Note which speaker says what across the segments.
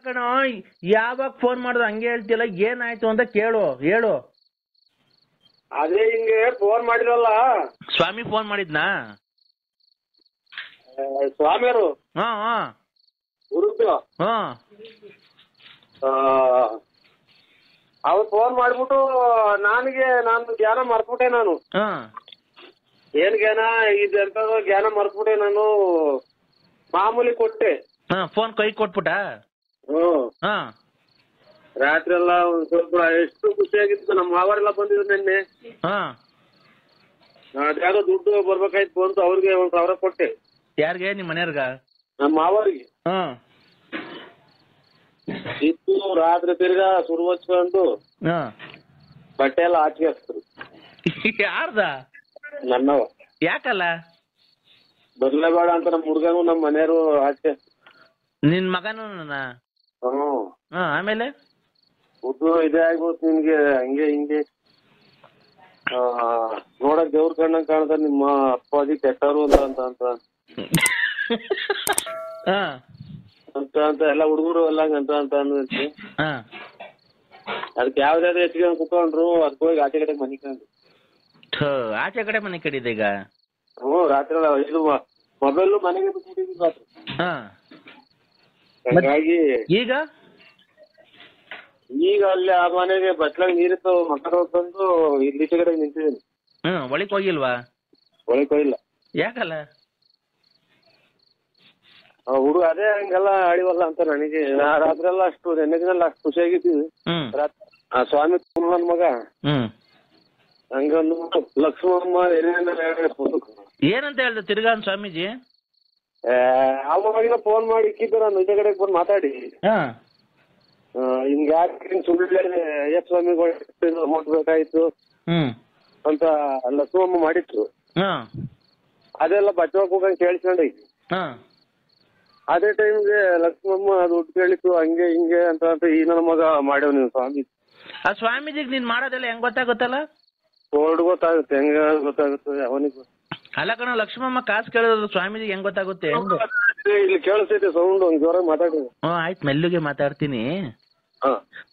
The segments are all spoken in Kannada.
Speaker 1: ಕಣ, ಯಾವಾಗ ಫೋನ್ ಮಾಡಿದ್ರು ಹಂಗೆ ಹೇಳ್ತಿಲ್ಲ, ಏನಾಯ್ತು ಅಂತ ಹೇಳು.
Speaker 2: ಅದೇ ಹಿಂಗೆ ಫೋನ್ ಮಾಡಿರಲ್ಲ.
Speaker 1: ಸ್ವಾಮಿ ಫೋನ್ ಮಾಡಿದ್ನಾ?
Speaker 2: ಸ್ವಾಮಿಯರು
Speaker 1: ಹಾ
Speaker 2: ಗುರುಗಳು ಅವ್ರು ಫೋನ್ ಮಾಡ್ಬಿಟ್ಟು ನಾನು ಜ್ಞಾನ ಮರ್ತ್ಬಿಟ್ಟೆ. ನಾನು ಏನ್ ಜ್ಞಾನ ಇದೆಂತ ಜ್ಞಾನ ಮರ್ತ್ಬಿಟ್ಟೆ. ನಾನು ಮಾಮೂಲಿ ಕೊಟ್ಟೆ.
Speaker 1: ಫೋನ್ ಕೈ ಕೊಟ್ಬಿಟ್ಟ.
Speaker 2: ರಾತ್ರಿ ಎಲ್ಲ ಒಂದ್ ಸ್ವಲ್ಪ ಎಷ್ಟು ಖುಷಿಯಾಗಿತ್ತು. ನಮ್ಮ ಮಾವರೆಲ್ಲ ಬಂದಿದ್ರು ನಿನ್ನೆ. ಅದ್ಯಾವುದೋ ದುಡ್ಡು ಬರ್ಬೇಕಾಯ್ತು ಬಂತು, ಅವ್ರಿಗೆ 1,000 ಕೊಟ್ಟೆ.
Speaker 1: ಯಾರಿಗೆ? ನಿಮ್ ಮನೆಯವ್ರಗ?
Speaker 2: ನಮ್ಮ ಮಾವರಿಗೆ. ಇತ್ತು ರಾತ್ರಿ ತಿರ್ಗಾ ಸುರು ಹಚ್ಕೊಂಡು ಬಟ್ಟೆ ಎಲ್ಲ ಆಚೆ ಹಾಕ್ತರು.
Speaker 1: ಯಾರ್ದ?
Speaker 2: ನನ್ನವ.
Speaker 1: ಯಾಕಲ್ಲ?
Speaker 2: ಬರ್ಲೇಬೇಡ ಅಂತ ನಮ್ಮ ಹುಡ್ಗನು ನಮ್ಮ ಮನೆಯವರು ಆಚೆ.
Speaker 1: ನಿನ್ ಮಗನು? ಆಮೇಲೆ
Speaker 2: ಉದ್ದು ಇದೇ ಆಗ್ಬೋದು ನಿನ್ಗೆ, ಹಂಗೆ ಹಿಂಗೆ ನೋಡಕ್ ದೇವ್ರ ಕಣ್ಣಂಗ್ ಕಾಣ್ತಾರೆ ನಿಮ್ಮ ಅಪ್ಪಾಜಿ ಕೆಟ್ಟವರು ಅಂತ ಅಂತ ಎಲ್ಲ ಹುಡುಗರು ಎಲ್ಲ ಅಂತ ಅಂದ್ರಿ. ಅದಕ್ಕೆ ಯಾವ್ದಾದ್ರು ಹೆಚ್ಚಿಗೆ ಕುತ್ಕೊಂಡ್ರು ಅದಕ್ಕೆ ಹೋಗಿ ಆಚೆ ಕಡೆ ಮನೆ ಕಂಡು.
Speaker 1: ಆಚೆ ಕಡೆ ಮನೆ ಕಡಿದೆ ಈಗ.
Speaker 2: ರಾತ್ರಿ ಇದು ಮೊಬೈಲ್ ಮನೆಗೆ ಬಿಟ್ಬಿಟ್ಟಿದ್ವಿ ರಾತ್ರಿ. ಹಾಗಾಗಿ ಈಗ ಅಲ್ಲಿ ಆ ಮನೆಗೆ ಬಟ್ಲಾಗ ನೀರಿತ್ತು, ಮಕ್ಕಳು ತಂದು ಇಲ್ಲಿ ಈಚೆ ಕಡೆ ನಿಂತಿದ್ದೀನಿ.
Speaker 1: ಒಳಕ್ ಹೋಗಿಲ್ವಾ?
Speaker 2: ಒಳಕ್ ಹೋಗಿಲ್ಲ.
Speaker 1: ಯಾಕಲ್ಲ?
Speaker 2: ಹುಡುಗ ಅದೇ ಹಂಗೆಲ್ಲ ಆಡಿವಲ್ಲ ಅಂತ ನನಗೆ. ರಾತ್ರಿ ಎಲ್ಲ ಅಷ್ಟು ನೆನ್ನೆ ದಿನ ಅಷ್ಟು ಖುಷಿಯಾಗಿದ್ದೀವಿ. ಆ ಸ್ವಾಮಿ ನನ್ ಮಗ ಹಂಗಂದು ಲಕ್ಷ್ಮಮ್ಮ
Speaker 1: ಏನಂತ ಹೇಳ್ದ ತಿರ್ಗಾ ಸ್ವಾಮೀಜಿ?
Speaker 2: ಅವಾಗಿನ ಫೋನ್ ಮಾಡಿ ಇಕ್ಕಿದ್ದು ನಾನು ಇದೇ ಕಡೆಗೆ ಬಂದು ಮಾತಾಡಿ ಹಿಂಗ ಯಾಕೆ ಸುಳ್ಳು ಅಯ್ಯಪ್ಪ ಸ್ವಾಮಿಗಳು ಅಮೌಂಟ್ ಬೇಕಾಯ್ತು ಅಂತ ಲಕ್ಷ್ಮಮ್ಮ ಮಾಡಿತ್ತು. ಅದೆಲ್ಲ ಬಚ್ಚವಾಗ ಹೋಗಂಗ್ ಕೇಳಿಸ್ಕೊಂಡೈತಿ. ಅದೇ ಟೈಮ್ಗೆ ಲಕ್ಷ್ಮಮ್ಮ ದುಡ್ಡು ಕೇಳಿತ್ತು ಹಂಗೆ ಹಿಂಗೆ ಅಂತ ಈ ನನ್ನ ಮಗ ಮಾಡ್ಯವ್ ನೀವು ಸ್ವಾಮಿ.
Speaker 1: ಆ ಸ್ವಾಮೀಜಿಗೆ ನೀನ್ ಮಾಡೋದೆಲ್ಲ ಹೆಂಗ್ ಗೊತ್ತಾಗುತ್ತಲ್ಲ?
Speaker 2: ಬೋರ್ಡ್ ಗೊತ್ತಾಗುತ್ತೆ, ಹೆಂಗ ಗೊತ್ತಾಗುತ್ತೆ ಅವನಿಗೆ.
Speaker 1: ಅಲ್ಲ ಕಣ, ಲಕ್ಷ್ಮಮ್ಮ ಕಾಸು ಕೇಳೋದು ಸ್ವಾಮೀಜಿಗೆ ಹೆಂಗ್ ಗೊತ್ತಾಗುತ್ತೆ?
Speaker 2: ಇಲ್ಲಿ ಕೇಳಿಸ್ತೈತೆ ಸೌಂಡ್, ಜೋರ ಮಾತಾಡಿ.
Speaker 1: ಆಯ್ತು, ಮೆಲ್ಲುಗೆ ಮಾತಾಡ್ತೀನಿ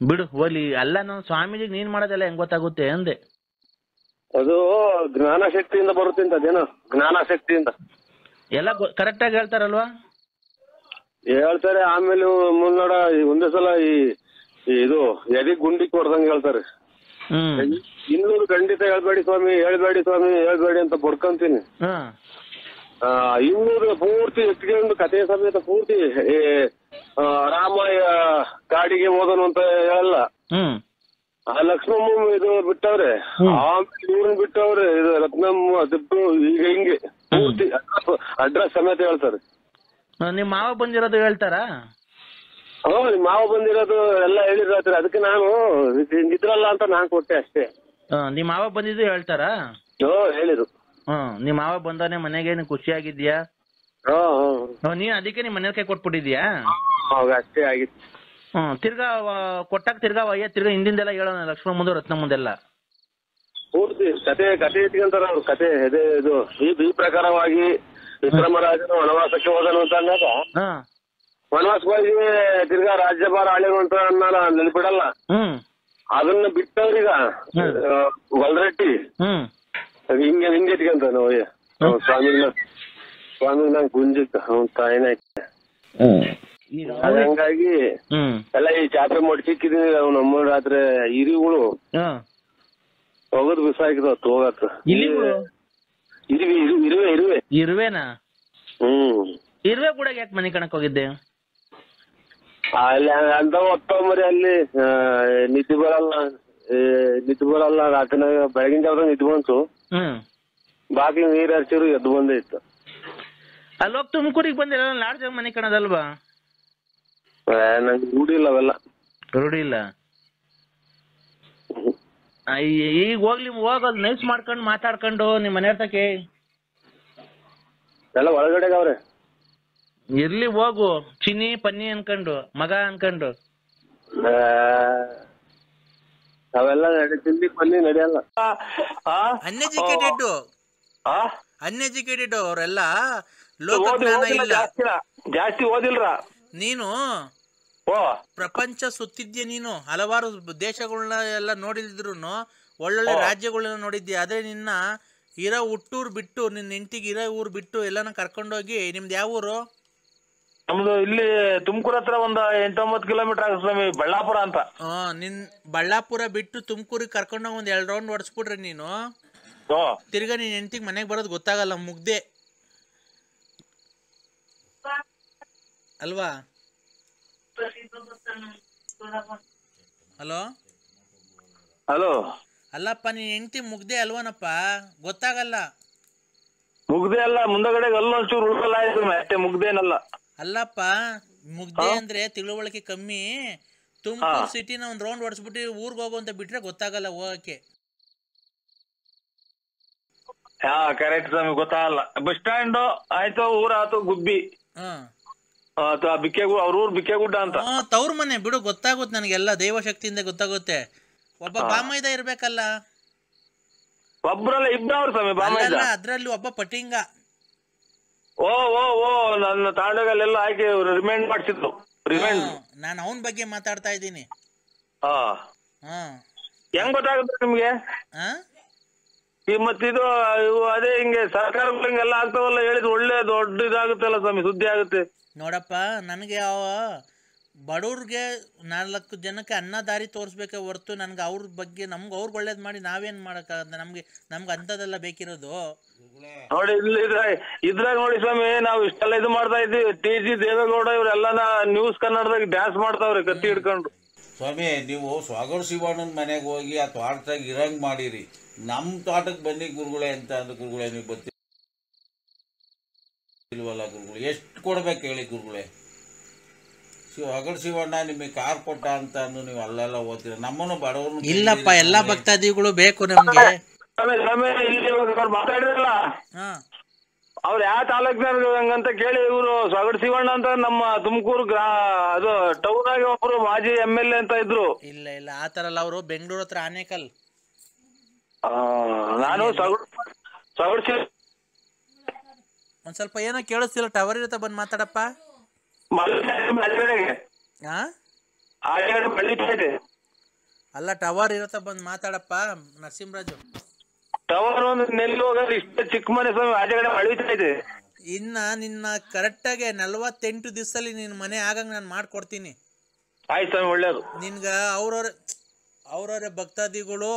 Speaker 1: ಬಿಡು, ಹೋಲಿ. ಅಲ್ಲ, ನಾನು ಸ್ವಾಮೀಜಿಗೆ ನೀನ್ ಮಾಡೋದೆಲ್ಲ ಹೆಂಗ್ ಗೊತ್ತಾಗುತ್ತೆ ಅಂದೆ.
Speaker 2: ಅದು ಜ್ಞಾನ ಶಕ್ತಿಯಿಂದ ಬರುತ್ತೆ ಅಂತ. ಅದೇನೋ ಜ್ಞಾನ ಶಕ್ತಿಯಿಂದ
Speaker 1: ಎಲ್ಲ ಕರೆಕ್ಟ್ ಆಗಿ ಹೇಳ್ತಾರಲ್ವಾ?
Speaker 2: ಹೇಳ್ತಾರೆ. ಆಮೇಲೆ ಮುನ್ನೋಡ ಒಂದೇ ಸಲ ಇದು ಎದಿ ಗುಂಡಿ ಕೊಡ್ದಂಗೆ ಹೇಳ್ತಾರೆ. 200 ಖಂಡಿತ ಹೇಳ್ಬೇಡಿ ಸ್ವಾಮಿ ಅಂತ ಬಡ್ಕೊಂತೀನಿ. 200 ಪೂರ್ತಿ ಎತ್ಕೊಂಡು ಕಥೆ ಸಮೇತ ಪೂರ್ತಿ ರಾಮ ಕಾಡಿಗೆ ಹೋದನು ಅಂತ ಹೇಳಲ್ಲ. ಆ ಲಕ್ಷ್ಮಮ್ಮ ಇದು ಬಿಟ್ಟವ್ರೆ, ಆಮೇಲೆ ಇವ್ರನ್ನ ಬಿಟ್ಟವ್ರೆ, ಇದು ರತ್ನಮ್ಮ ದಿಟ್ಟು ಈಗ ಹಿಂಗೆ ಪೂರ್ತಿ ಅಡ್ರೆಸ್ ಸಮೇತ ಹೇಳ್ತಾರೆ.
Speaker 1: ನಿಮ್ ಮಾವ ಬಂದಿರೋದು ಹೇಳ್ತಾರ?
Speaker 2: ನಿಮ್ ಮಾವ ಬಂದಿರೋದು ಎಲ್ಲ ಹೇಳಿದ್ರಾತ್ರಿ. ಅದಕ್ಕೆ ನಾನು ಹಿಂಗಿದ್ರಲ್ಲ ಅಂತ ನಾನ್ ಕೊಟ್ಟೆ ಅಷ್ಟೇ.
Speaker 1: ನಿಮ್ ಮಾವ ಬಂದಿದ್ದು ಹೇಳ್ತಾರ?
Speaker 2: ಹೇಳಿದ್ರು.
Speaker 1: ನಿಮ್ ಮಾವ ಬಂದಾನೆ ಮನೆಗೆ, ನೀನ್ ಖುಷಿಯಾಗಿದ್ಯಾ? ನೀನ್ ಅದಕ್ಕೆ ನಿಮ್ ಮನೆ ಕೈ ಕೊಟ್ಬಿಟ್ಟಿದ್ಯಾ?
Speaker 2: ಅಷ್ಟೇ ಆಗಿತ್ತು.
Speaker 1: ತಿರ್ಗಾ ಕೊಟ್ಟಾಗ ತಿರ್ಗಾ ಹಿಂದಿಂದೆಲ್ಲ ಹೇಳೋಣ, ಲಕ್ಷ್ಮಣ ಮುಂದೆ ರತ್ನ ಮುಂದೆಲ್ಲ
Speaker 2: ಪೂರ್ತಿ ಕತೆ ಇಟ್ಕೊಂತಾರ ಅವ್ರು. ಕತೆ ಇದು ಈ ಪ್ರಕಾರವಾಗಿ ವಿಕ್ರಮರಾಜನು ವನವಾಸಕ್ಕೆ ಹೋದನು ಅಂತ ಅಂದಾಗ ವನವಾಸಕ್ಕೆ ಹೋಗಿ ತಿರ್ಗಾ ರಾಜ್ಯಭಾರ ಆಳಿರು ಅಂತ ನೆನ್ಪಿಡಲ್ಲ. ಅದನ್ನ ಬಿಟ್ಟವ್ರೀಗ ಗೊಲ್ರಟ್ಟಿ ಹಿಂಗೆ ಇಟ್ಕೊಂತಾನ ಸ್ವಾಮಿ ನಂಗೆ ಗುಂಜಿತ್ತು ಅವ್ನ ತಾಯಿನಾಯ್ತು. ಹಂಗಾಗಿ ಎಲ್ಲ ಈ ಜಾತ್ರೆ ಮಡ್ಚಿಕ್ಕಿದೀನಿ. ಅವ್ನ ನಮ್ಮ ರಾತ್ರಿ ಹಿರಿಗಳು ಹೋಗೋದ್ ಬಿಸಾಕಿದ ಹೋಗತ್.
Speaker 1: ಇರುವೆನಾ? ಇರುವೆ ಕೂಡ ಯಾಕೆ ಮನೆ ಕಣಕ್ ಹೋಗಿದ್ದೆ?
Speaker 2: ಅಲ್ಲಿ ಅಂತ ಹೊತ್ತಂಬರಿ ಅಲ್ಲಿ ನಿದ್ದೆ ಬರಲ್ಲ ರಾತ್ರಿನಾಗ. ಬೆಳಗಿನ ಜಾವದಾಗ ನಿದ್ದೆ ಬಂತು, ಬಾಗಿಲು ನೀರ್ ಹರಿಸಿರು, ಎದ್ದು ಬಂದೇ ಇತ್ತು.
Speaker 1: ಅಲ್ಲೋಗ್ ತುಮಕೂರಿಗೆ ಬಂದಿಲ್ಲ, ಲಾಡ್ಜ್ ಮನೆ ಕಣದಲ್ವಾ?
Speaker 2: ನಂಗೆ ರೂಢಿ ಇಲ್ಲ ಅವೆಲ್ಲ.
Speaker 1: ರೂಢಿ ಇಲ್ಲ? ಈಗ ಹೋಗೋದು ನೈಸ್ ಮಾಡ್ಕೊಂಡು ಮಾತಾಡ್ಕೊಂಡು ನಿಮ್ ಮನೆ ತಕ್ಕೆ
Speaker 2: ಎಲ್ಲ ಒಳಗಡೆ ಅವ್ರೆ.
Speaker 1: ಇರ್ಲಿ ಹೋಗು, ಚಿನ್ನಿ ಪನ್ನಿ ಅನ್ಕೊಂಡು ಮಗ ಅನ್ಕೊಂಡು.
Speaker 2: ಅವೆಲ್ಲ ಚಿನ್ನಿ ಪನ್ನಿ ನಡೆಯಲ್ಲ.
Speaker 1: ಅನ್ಎಜುಕೇಟೆಡ್ ಅವರೆಲ್ಲ
Speaker 2: ಜಾಸ್ತಿ ಓದಿಲ್ರ.
Speaker 1: ನೀನು
Speaker 2: ಓ
Speaker 3: ಪ್ರಪಂಚ ಸುತ್ತಿದ್ಯ ನೀನು, ಹಲವಾರು ದೇಶಗಳನ್ನ ಎಲ್ಲ ನೋಡಿದ್ರು, ಒಳ್ಳೊಳ್ಳೆ ರಾಜ್ಯಗಳನ್ನ ನೋಡಿದ್ಯಾ. ಆದ್ರೆ ನಿನ್ನ ಇರೋ ಹುಟ್ಟೂರು ಬಿಟ್ಟು, ನಿನ್ನ ಹೆಂಡತಿಗೆ ಇರೋ ಊರು ಬಿಟ್ಟು ಎಲ್ಲಾನ ಕರ್ಕೊಂಡೋಗಿ, ನಿಮ್ದು ಯಾವ ಊರು?
Speaker 2: ನಮ್ದು ಇಲ್ಲಿ ತುಮಕೂರು ಹತ್ರ ಒಂದು 8-9 ಕಿಲೋಮೀಟರ್ ಆಗುತ್ತೆ ಸ್ವಾಮಿ, ಬಳ್ಳಾಪುರ ಅಂತ.
Speaker 3: ನಿನ್ ಬಳ್ಳಾಪುರ ಬಿಟ್ಟು ತುಮಕೂರಿಗೆ ಕರ್ಕೊಂಡೋಗಿ ಒಂದ್ 2 ರೌಂಡ್ ಹೊಡ್ಸ್ಬಿಟ್ರೆ ನೀನು, ತಿರ್ಗಾ ನೀನ್ ಹೆಂಡತಿಗೆ ಮನೆಗೆ ಬರೋದು ಗೊತ್ತಾಗಲ್ಲ, ಮುಗ್ದೆ ಅಲ್ವಾ? ಹಲೋ
Speaker 2: ಹಲೋ,
Speaker 3: ಅಲ್ಲಪ್ಪ, ನೀನ್ ಹೆಂಡತಿ ಮುಗ್ದೆ ಅಲ್ವನಪ್ಪ, ಗೊತ್ತಾಗಲ್ಲ.
Speaker 2: ಮುಗ್ದೆ ಅಲ್ಲ, ಮುಂದಗಡೆ ಅಲ್ಲೊಂಚೂರು ಉಳ್ಕಲ್ಲ ಆಯ್ತು, ಅಷ್ಟೇ, ಮುಗ್ದೇನಲ್ಲ.
Speaker 3: ಅಲ್ಲಪ್ಪ, ಮುಗ್ದೆ ಅಂದ್ರೆ ತಿಳುವಳಿಕೆ ಕಮ್ಮಿ. ತುಮಕೂರು ಸಿಟಿನ ಒಂದ್ ರೌಂಡ್ ಹೊಡ್ಸ್ಬಿಟ್ಟು ಊರ್ಗ್ ಹೋಗು ಅಂತ ಬಿಟ್ರೆ ಗೊತ್ತಾಗಲ್ಲ ಹೋಗಕ್ಕೆ.
Speaker 2: ಹಾ ಕರೆಕ್ಟ್ ಸ್ವಾಮಿ, ಗೊತ್ತಾಗಲ್ಲ. ಬಸ್ ಸ್ಟ್ಯಾಂಡ್ ಆಯ್ತು, ಊರ ಆಯ್ತು ಗುಬ್ಬಿ, ಬಿಕ್ಕೆಗು ಅವ್ರ ಊರ್ ಬಿಕ್ಕೆಗುಡ್ಡ ಅಂತ.
Speaker 3: ತವ್ರ ಮನೆ ಬಿಡು, ಗೊತ್ತಾಗುತ್ತೆ ನನಗೆಲ್ಲ, ದೈವಶಕ್ತಿಯಿಂದ ಗೊತ್ತಾಗುತ್ತೆ. ಒಬ್ಬ ಬಾಮೈದ ಇರ್ಬೇಕಲ್ಲ?
Speaker 2: ಒಬ್ರಲ್ಲ ಇಬ್ಬರು ಸ್ವಾಮಿ ಬಾಮೈದ.
Speaker 3: ಅದ್ರಲ್ಲಿ ಒಬ್ಬ ಪಟಿಂಗ.
Speaker 2: ಓ ಓ ಓ ನನ್ನ ತಾಂಡಗಲ್ಲೆಲ್ಲ ಹಾಕಿ ರಿಮೈಂಡ್ ಮಾಡ್ಸಿದ್ರು. ರಿಮೈಂಡ್
Speaker 3: ನಾನು ಅವನ ಬಗ್ಗೆ ಮಾತಾಡ್ತಾ ಇದ್ದೀನಿ.
Speaker 2: ಹೆಂಗ್ ಗೊತ್ತಾಗುತ್ತೆ ನಿಮ್ಗೆ? ಮತ್ತಿದು ಅದೇ ಹಿಂಗೆ ಸರ್ಕಾರಗಳಿಗೆಲ್ಲ ಆಗ್ತಾವಲ್ಲ, ಹೇಳಿದ್ ಒಳ್ಳೆ ದೊಡ್ಡ ಇದಾಗುತ್ತಲ್ಲ ಸ್ವಾಮಿ, ಸುದ್ದಿ ಆಗುತ್ತೆ.
Speaker 3: ನೋಡಪ್ಪ, ನನಗೆ ಬಡವ್ರಿಗೆ 4 ಜನಕ್ಕೆ ಅನ್ನ ದಾರಿ ತೋರಿಸ್ಬೇಕೆ ಹೊರ್ತು ನನ್ಗೆ ಅವ್ರ ಬಗ್ಗೆ, ನಮ್ಗೆ ಅವ್ರಿಗೆ ಒಳ್ಳೇದ್ ಮಾಡಿ ನಾವೇನ್ ಮಾಡಕ್ಕಾಗತ್ತೆ? ನಮ್ಗೆ ಅಂಥದ್ದೆಲ್ಲ ಬೇಕಿರೋದು.
Speaker 2: ನೋಡಿ ಇಲ್ಲಿ ಇದ್ರಾಗ ನೋಡಿ ಸ್ವಾಮಿ, ನಾವು ಇಷ್ಟೆಲ್ಲ ಇದು ಮಾಡ್ತಾ ಇದ್ವಿ. TG ದೇವೇಗೌಡ ಇವರೆಲ್ಲ ನ್ಯೂಸ್ ಕನ್ನಡದಾಗ ಡ್ಯಾನ್ಸ್ ಮಾಡ್ತಾವ್ರಿ ಕತ್ತಿ ಹಿಡ್ಕೊಂಡು.
Speaker 4: ಸ್ವಾಮಿ, ನೀವು ಸ್ವಾಗಡ್ ಶಿವಣ್ಣನ ಮನೆಗೆ ಹೋಗಿ ಆ ತೋಟದಾಗ ಇರಂಗ್ ಮಾಡಿರಿ, ನಮ್ ತೋಟಕ್ಕೆ ಬನ್ನಿ ಗುರುಗಳೇ ಅಂತ ಅಂದ್ರೆ, ಗುರುಗಳೇ ನೀವು ಗೊತ್ತಿಲ್ವಲ್ಲ ಗುರುಗಳು, ಎಷ್ಟು ಕೊಡ್ಬೇಕು ಹೇಳಿ ಗುರುಗಳೇ? ಸ್ವಾಗಡ್ ಶಿವಣ್ಣ ನಿಮಗೆ ಕಾರ್ ಕೊಟ್ಟ ಅಂತ ಅಂದು ನೀವು ಅಲ್ಲೆಲ್ಲ ಓದ್ತೀರ, ನಮ್ಮನ್ನು ಬಡವರು.
Speaker 3: ಇಲ್ಲಪ್ಪ, ಎಲ್ಲಾ ಭಕ್ತಾದಿಗಳು ಬೇಕು ನಮ್ಗೆ.
Speaker 2: ಮಾತಾಡಿದ್ರಲ್ಲ ಅವ್ರು ಯಾವ ತಾಲೂಕ್ನಾಗ ಹಂಗಂತ ಕೇಳಿ, ಇವರು ಸ್ವಾಗಡ್ ಶಿವಣ್ಣ ಅಂತ ನಮ್ಮ ತುಮಕೂರು ಅದು ಟೌನ್ ಆಗಿ ಒಬ್ರು ಮಾಜಿ MLA ಅಂತ ಇದ್ರು.
Speaker 3: ಇಲ್ಲ ಇಲ್ಲ, ಆತರ ಅಲ್ಲ, ಅವರು ಬೆಂಗಳೂರು ಹತ್ರ ಆನೇಕಲ್.
Speaker 2: ನಾನು ಸ್ವಾಗಡ್
Speaker 3: ಒಂದ್ ಸ್ವಲ್ಪ ಏನೋ ಕೇಳಿಸ್ತಿಲ್ಲ, ಟವರ್ ಇರುತ್ತೆ, ಬಂದ್ ಮಾತಾಡಪ್ಪ. ಅಲ್ಲ, ಟವರ್ ಇರುತ್ತೆ, ಬಂದ್ ಮಾತಾಡಪ್ಪ ನರಸಿಂಹರಾಜು.
Speaker 2: ಟವರ್ ಒಂದು ನೆಲ್ಲಿ ಹೋಗೋದು ಇಷ್ಟ ಚಿಕ್ಕ ಮನೆ ಸ್ವಾಮಿ, ಆಚೆಗಡೆ ಅಳಿತಾ ಇದೆ.
Speaker 3: ಇನ್ನ ನಿನ್ನ ಕರೆಕ್ಟಾಗಿ 48 ದಿವಸದಲ್ಲಿ ನಿನ್ ಮನೆ ಆಗಂಗ್ ನಾನು ಮಾಡ್ಕೊಡ್ತೀನಿ.
Speaker 2: ಆಯ್ತು ಸ್ವಾಮಿ, ಒಳ್ಳೇದು.
Speaker 3: ನಿನ್ಗ ಅವ್ರವ್ರ ಭಕ್ತಾದಿಗಳು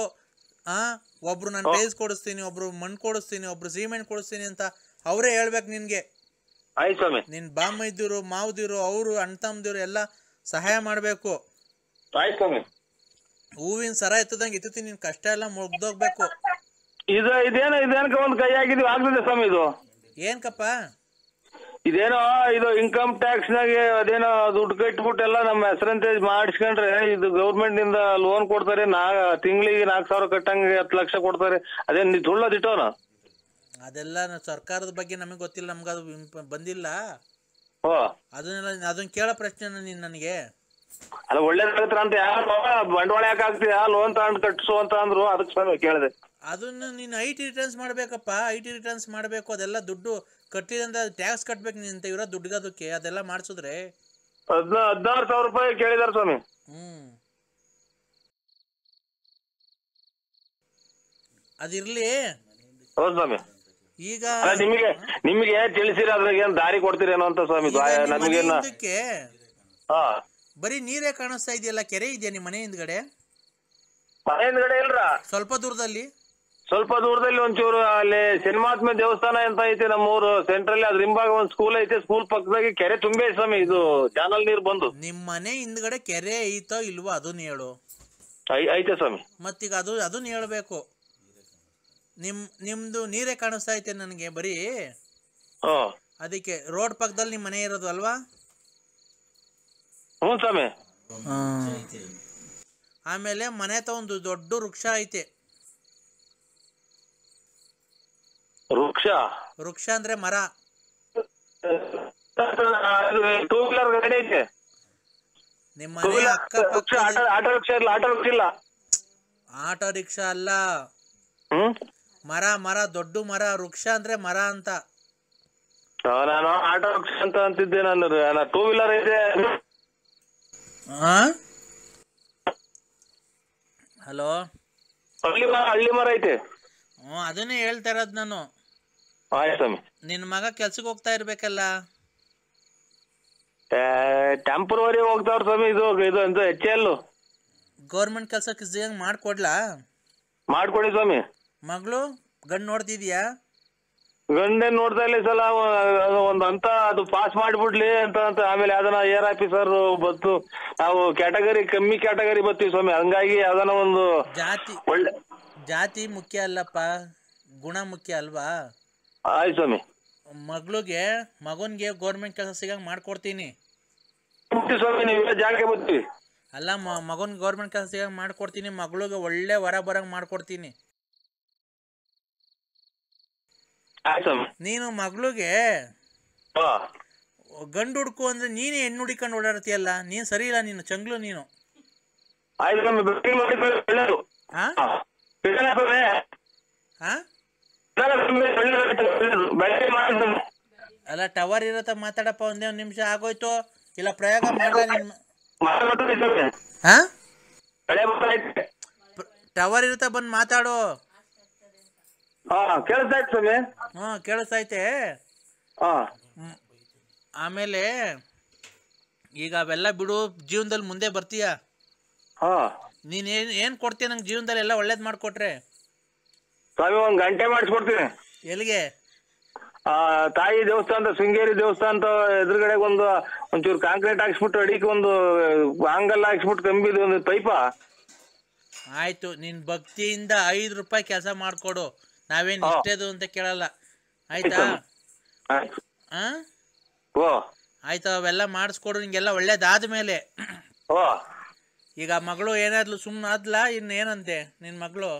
Speaker 3: ಒಬ್ರು ನಾನು ಟೈಲ್ಸ್ ಕೊಡಿಸ್ತೀನಿ, ಒಬ್ರು ಮಣ್ಣು ಕೊಡಿಸ್ತೀನಿ, ಒಬ್ರು ಸಿಮೆಂಟ್ ಕೊಡಿಸ್ತೀನಿ ಅಂತ ಅವರೇ ಹೇಳ್ಬೇಕು ನಿನ್ಗೆ.
Speaker 2: ಆಯ್ತು ಸ್ವಾಮಿ.
Speaker 3: ನಿನ್ ಬಾಮೈದಿರು, ಮಾವದಿರು, ಅವರು ಅಣ್ತಮ್ಮದಿರು ಎಲ್ಲ ಸಹಾಯ ಮಾಡ್ಬೇಕು.
Speaker 2: ಆಯ್ತು ಸ್ವಾಮಿ.
Speaker 3: ಹೂವಿನ ಸರ ಎತ್ತದಂಗೆ ಎತ್ತೀನಿ, ನಿನ್ ಕಷ್ಟ ಎಲ್ಲ ಮುಗ್ದೋಗ್ಬೇಕು.
Speaker 2: ಇದೇನಕ ಒಂದು ಕೈ ಆಗಿದ್ವಿ ಆಗ್ತದೆ ಸ್ವಾಮಿ. ಇದು
Speaker 3: ಏನ್ಕಪ್ಪ?
Speaker 2: ಇದೇನೋ ಇದು ಇನ್ಕಮ್ ಟ್ಯಾಕ್ಸ್ ನಾಗೆ ಅದೇನೋ ದುಡ್ಡು ಕಟ್ಬಿಟ್ಟೆಲ್ಲ ನಮ್ಮ ಹೆಸರಂತೆ ಮಾಡಿಸ್ಕೊಂಡ್ರೆ, ಇದು ಗೌರ್ಮೆಂಟ್ ಇಂದ ಲೋನ್ ಕೊಡ್ತಾರೆ, ತಿಂಗಳಿಗೆ 4,000 ಕಟ್ಟಂಗೆ 10 ಲಕ್ಷ ಕೊಡ್ತಾರೆ. ಅದೇನ್ ಸುಳ್ಳದಿಟ್ಟೋನ?
Speaker 3: ಅದೆಲ್ಲ ಸರ್ಕಾರದ ಬಗ್ಗೆ ನಮಗೆ ಗೊತ್ತಿಲ್ಲ, ನಮ್ಗೆ ಅದು ಬಂದಿಲ್ಲ. ಅದನ್ನ ಕೇಳೋ ಪ್ರಶ್ನೆ ನೀನ್ ನನಗೆ.
Speaker 2: ಅಲ್ಲ, ಒಳ್ಳೇದಾಗತ್ರ ಅಂತ ಯಾರು ಬಂಡವಾಳ ಯಾಕೆ ಆಗ್ತೀಯಾ, ಲೋನ್ ತಗೊಂಡು ಕಟ್ಸು ಅಂತ ಅಂದ್ರು, ಅದಕ್ಕೆ ಕೇಳಿದೆ. ಅದನ್ನ
Speaker 3: ನೀನ್ IT ರಿಟರ್ನ್ಸ್ ಮಾಡ್ಬೇಕಪ್ಪ, IT ರಿಟರ್ನ್ಸ್ ಮಾಡ್ಬೇಕು. ಅದೆಲ್ಲ ದುಡ್ಡು ಕಟ್ಟಿದಂತ ಟ್ಯಾಕ್ಸ್ ಕಟ್ಬೇಕು ನೀನ್ ಇರೋ ದುಡ್ಡುಗದಕ್ಕೆ. ಅದೆಲ್ಲ ಮಾಡ್ಸಿದ್ರೆ
Speaker 2: 16,000 ರೂಪಾಯಿ ಕೇಳಿದಾರ ಸ್ವಾಮಿ.
Speaker 3: ಅದಿರ್ಲಿ.
Speaker 2: ಹೌದು ಸ್ವಾಮಿ.
Speaker 3: ಈಗ
Speaker 2: ನಿಮಗೆ ತಿಳಿಸಿರ ಅದ್ರಾಗ ಏನ್ ದಾರಿ ಕೊಡ್ತೀರೇನೋ ಅಂತ ಸ್ವಾಮಿ. ನಮಗೇನ
Speaker 3: ಬರೀ ನೀರೇ ಕಾಣಿಸ್ತಾ ಇದೆಯಲ್ಲ, ಕೆರೆ ಇದೆಯಾ ನಿಮ್ ಮನೆ ಹಿಂದ್ಗಡೆ?
Speaker 2: ಮನೆ ಹಿಂದ್ಗಡೆ ಇಲ್ರ,
Speaker 3: ಸ್ವಲ್ಪ ದೂರದಲ್ಲಿ
Speaker 2: ಒಂಚೂರು ಅಲ್ಲಿ ಶನಿಮಾತ್ಮ ದೇವಸ್ಥಾನ ಅಂತ ಐತೆ ನಮ್ಮೂರು ಸೆಂಟ್ರಲ್ಲಿ, ಅದ್ರ ಹಿಂಭಾಗ ಒಂದ್ ಸ್ಕೂಲ್ ಐತೆ, ಸ್ಕೂಲ್ ಪಕ್ಕದಾಗಿ ಕೆರೆ ತುಂಬೆ ಸ್ವಾಮಿ. ಇದು ಚಾನಲ್ ನೀರ್ ಬಂದು.
Speaker 3: ನಿಮ್ ಮನೆ ಹಿಂದ್ಗಡೆ ಕೆರೆ ಐತೋ ಇಲ್ವೋ ಅದನ್ನ ಹೇಳು.
Speaker 2: ಐತೆ ಸ್ವಾಮಿ.
Speaker 3: ಮತ್ತೀಗ ಅದನ್ನ ಹೇಳ್ಬೇಕು. ನಿಮ್ದು ನೀರೇ ಕಾಣಿಸ್ತಾ ಐತೆ ನನಗೆ ಬರೀ. ಅದಕ್ಕೆ ರೋಡ್ ಪಕ್ಕದಲ್ಲಿ ನಿಮ್ ಮನೆ ಇರೋದು ಅಲ್ವಾ?
Speaker 2: ಹ್ಞೂ ಸ್ವಾಮಿ.
Speaker 3: ಆಮೇಲೆ ಮನೆ ಹತ್ರ ಒಂದು ದೊಡ್ಡ ವೃಕ್ಷ ಐತೆ. ವೃಕ್ಷ ಅಂದ್ರೆ ಮರ.
Speaker 2: ಟೂ ವೀಲರ್ ಗಾಡಿ ಐತೆ.
Speaker 3: ನಿಮ್ಮ ಮನೆ ಅಕ್ಕಪಕ್ಕ
Speaker 2: ಆಟೋ ರಿಕ್ಷಾ ಇಲ್ಲ.
Speaker 3: ಆಟೋ ರಿಕ್ಷಾ ಅಲ್ಲ, ಮರ ದೊಡ್ಡ ಮರ. ವೃಕ್ಷ ಅಂದ್ರೆ ಮರ ಅಂತ.
Speaker 2: ನಾನು ಆಟೋ ರಿಕ್ಷಾ ಅಂತ ಅಂತಿದ್ದೆ. ನಾನು ಟೂ ವೀಲರ್ ಐತೆ.
Speaker 3: ಹಲೋ,
Speaker 2: ಹಳ್ಳಿ ಮರ ಐತೆ.
Speaker 3: ಅದನ್ನೇ ಹೇಳ್ತಾ ಇರೋದು ನಾನು.
Speaker 2: ಆಯ್ತು ಸ್ವಾಮಿ.
Speaker 3: ನಿನ್ನ ಮಗ ಕೆಲ್ಸಕ್ಕೆ ಹೋಗ್ತಾ ಇರ್ಬೇಕಲ್ಲ.
Speaker 2: ಟೆಂಪರವರಿ ಹೋಗ್ತಾವ್ರ ಸ್ವಾಮಿ. ಇದು ಅಂತ HL
Speaker 3: ಗೌರ್ಮೆಂಟ್ ಕೆಲ್ಸಕ್ಕೆ ಸಿಗಂಗ್ ಮಾಡ್ಕೊಡ್ಲಾ?
Speaker 2: ಮಾಡ್ಕೊಡಿ ಸ್ವಾಮಿ.
Speaker 3: ಮಗಳು ಗಂಡು ನೋಡ್ತಿದ್ಯಾ?
Speaker 2: ಗಂಡೇನ್ ನೋಡ್ತಾ ಇಲ್ಲ ಸಲ. ಒಂದ್ ಅಂತ ಅದು ಪಾಸ್ ಮಾಡ್ಬಿಡ್ಲಿ ಅಂತ ಆಮೇಲೆ ಯಾವ್ದನ ಏರ್ ಆಫೀಸರ್ ಬತ್ತು. ನಾವು ಕಮ್ಮಿ ಕ್ಯಾಟಗರಿ ಬರ್ತೀವಿ ಸ್ವಾಮಿ. ಹಂಗಾಗಿ ಯಾವ್ದನ ಒಂದು ಒಳ್ಳೆ
Speaker 3: ಜಾತಿ ಮುಖ್ಯ ಅಲ್ಲಪ್ಪ, ಗುಣ ಮುಖ್ಯ ಅಲ್ವಾ?
Speaker 2: ಆಯ್ತು ಸ್ವಾಮಿ.
Speaker 3: ಮಗನ್ಗೆ ಗೌರ್ಮೆಂಟ್ ಕೆಲಸ ಸಿಗಂಗ್ ಮಾಡ್ಕೊಡ್ತೀನಿ
Speaker 2: ಸ್ವಾಮಿ. ನೀವು ಜಾಗಕ್ಕೆ ಬರ್ತೀವಿ.
Speaker 3: ಅಲ್ಲ, ಮಗನ್ ಗೌರ್ಮೆಂಟ್ ಕೆಲಸ ಸಿಗಂಗ್ ಮಾಡ್ಕೊಡ್ತೀನಿ. ಮಗಳಿಗೆ ಒಳ್ಳೆ ವರ ಬರಂಗ್ ಮಾಡ್ಕೊಡ್ತೀನಿ. ನೀನು ಮಗಳಿಗೆ ಗಂಡು ಹುಡ್ಕು ಅಂದ್ರೆ ನೀನೇ ಹೆಣ್ಣು ಹುಡಿಕೊಂಡು ಓಡಾಡ್ತೀಯಲ್ಲ, ನೀನ್ ಸರಿ ಇಲ್ಲ. ನೀನು ಚಂಗ್ಲು ನೀನು. ಅಲ್ಲ, ಟವರ್ ಇರತ್ತ ಮಾತಾಡಪ್ಪ. ಒಂದೇ ಒಂದ್ ನಿಮಿಷ ಆಗೋಯ್ತು. ಇಲ್ಲ ಪ್ರಯೋಗ ಮಾಡಲ್ಲ ನಿನ್. ಟವರ್ ಇರತ್ತ ಬಂದ್ ಮಾತಾಡು. ಕೇಳಿಸ್ತೈತೆ. ಆಮೇಲೆ ಈಗ ಅವೆಲ್ಲ ಬಿಡು, ಜೀವನದಲ್ಲಿ ಮುಂದೆ ಬರ್ತೀಯ. ನೀನ್ ಏನ್ ಕೊಡ್ತೀಯ ನಂಗೆ ಜೀವನದಲ್ಲಿ? ಎಲ್ಲ ಒಳ್ಳೇದ್ ಮಾಡ್ಕೊಟ್ರೆ
Speaker 2: ಸ್ವಾಮಿ 1 ಗಂಟೆ ಮಾಡಿಸ್ಕೊಡ್ತೀನಿ.
Speaker 3: ಎಲ್ಲಿಗೆ?
Speaker 2: ತಾಯಿ ದೇವಸ್ಥಾನ, ಶೃಂಗೇರಿ ದೇವಸ್ಥಾನ ಎದುರುಗಡೆ ಒಂಚೂರು ಕಾಂಕ್ರೀಟ್ ಹಾಕ್ಸ್ಬಿಟ್ಟು ಅಡಿಗೆ ಒಂದು ಆಂಗಲ್ ಹಾಕ್ಸ್ಬಿಟ್ಟು ಕಂಬಿದು ಒಂದು ಪೈಪ.
Speaker 3: ಆಯ್ತು, ನಿನ್ ಭಕ್ತಿಯಿಂದ 5 ರೂಪಾಯಿ ಕೆಲಸ ಮಾಡ್ಕೊಡು. ನಾವೇನ್ ಇಷ್ಟೇದು ಅಂತ ಕೇಳಲ್ಲ, ಆಯ್ತಾ? ಆಯ್ತು, ಅವೆಲ್ಲ ಮಾಡಿಸ್ಕೊಡು. ನಿಂಗೆಲ್ಲ ಒಳ್ಳೇದಾದ್ಮೇಲೆ. ಈಗ ಮಗಳು ಏನಾದ್ಲು ಸುಮ್ಮನೆ ಆದ್ಲಾ? ಇನ್ನೇನಂತೆ ನಿನ್ ಮಗಳು?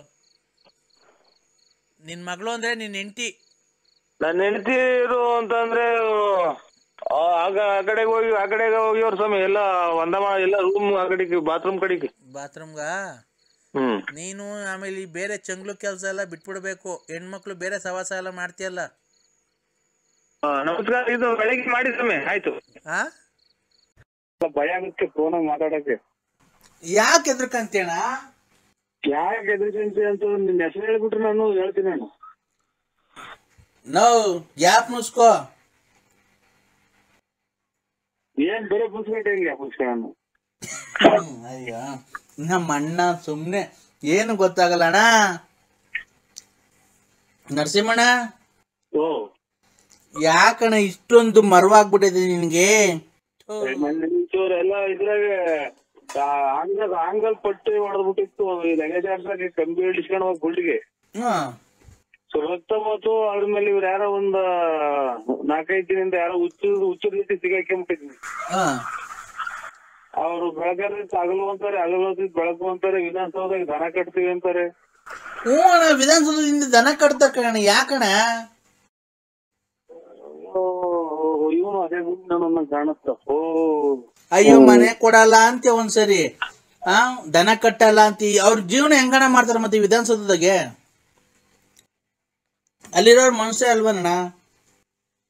Speaker 3: ನಿನ್ ಮಗಳು ಅಂದ್ರೆ ನಿನ್ ಹೆಂಡತಿ.
Speaker 2: ನನ್ನ ಹೆಂಡತಿ ಇದು ಅಂತಂದ್ರೆ ಆ ಕಡೆಗೆ ಹೋಗಿವ್ರ ಸ್ವಾಮಿ. ಎಲ್ಲ ಎಲ್ಲ ರೂಮ್ ಆ ಕಡೆಗೆ, ಬಾತ್ರೂಮ್ಗ. ನೀನು
Speaker 3: ಆಮೇಲೆ ಬೇರೆ ಚಂಗ್ಲು ಕೆಲಸ ಎಲ್ಲ ಬಿಟ್ಬಿಡ್ಬೇಕು. ಹೆಣ್ಮಕ್ಳು ಬೇರೆ ಸವಾಸ ಎಲ್ಲ ಮಾಡ್ತೀಯಲ್ಲ.
Speaker 2: ನಮಸ್ಕಾರ. ಇದು ಬೆಳಗ್ಗೆ ಮಾಡಿ ಸ್ವಾಮಿ. ಆಯ್ತು. ಭಯ ಆಗುತ್ತೆ ಫೋನಾಗ ಮಾತಾಡಕ್ಕೆ.
Speaker 3: ಯಾಕೆ ಎದ್ರಕಂತೇಣ?
Speaker 2: ಯಾಕೆ ಎದ್ರಕಂತ ಅಂತ ನಿನ್ನ ಹೆಸರು ಹೇಳ್ಬಿಟ್ರೆ ನಾನು ಹೇಳ್ತೀನಿ.
Speaker 3: ಗ್ಯಾಪ್ ಮುಸ್ಕೋ.
Speaker 2: ಏನ್ ಬೇರೆ ಪುಸ್ತಕ ನಾನು.
Speaker 3: ಅಯ್ಯೋ, ನಮ್ಮ ಅಣ್ಣ ಸುಮ್ನೆ ಏನು ಗೊತ್ತಾಗಲ್ಲ ಅಣ್ಣ. ನರಸಿಂಹಣ್ಣ, ಯಾಕಣ್ಣ ಇಷ್ಟೊಂದು ಮರವಾಗ್ಬಿಟ್ಟಿದೆ ನಿನ್ಗೆ?
Speaker 2: ಎಲ್ಲ ಇದ್ರಾಗ ಆಂಗಲ್ ಪಟ್ಟಿ ಹೊಡೆದ್ಬಿಟ್ಟಿತ್ತು. ಲಗೇಜ್ ಕಂಬಿ ಹಿಡಿಸ್ಕೊಂಡು ಹೋಗಿ ಗುಳ್ಳಿಗೆ ಸುತ್ತಮತ್ತು. ಅದ್ರ ಮೇಲೆ ಇವ್ರು ಯಾರೋ ಒಂದ್ 4-5 ದಿನದಿಂದ ಯಾರೋ ಹುಚ್ಚರ ರೀತಿ ಸಿಗಾಕೊಂಡ್ಬಿಟ್ಟಿದ್ವಿ. ಅವ್ರು ಬೆಳಗಾದ್ರೆ ಹಗಲು ಅಂತಾರೆ, ಬೆಳಕು ಅಂತಾರೆ. ವಿಧಾನಸೌಧದಾಗ ದನ ಕಟ್ತೀವಿ ಅಂತಾರೆ.
Speaker 3: ಹ್ಞೂ ಅಣ್ಣ, ವಿಧಾನಸೌಧದಿಂದ ದನ ಕಟ್ತಾರ ಕಣ. ಯಾಕಣ?
Speaker 2: ಇವನು ಅದೇ ನನ್ನ ಕಾಣುತ್ತ.
Speaker 3: ಅಯ್ಯೋ, ಮನೆ ಕೊಡಲ್ಲ ಅಂತ ಒಂದ್ಸರಿ, ದನ ಕಟ್ಟಲ್ಲ ಅಂತ. ಅವ್ರ ಜೀವನ ಹೆಂಗಣ ಮಾಡ್ತಾರ ಮತ್ತೆ ವಿಧಾನಸೌಧದಾಗೆ? ಅಲ್ಲಿರೋರ್ ಮನುಷ್ಯ ಅಲ್ವಣ್ಣ?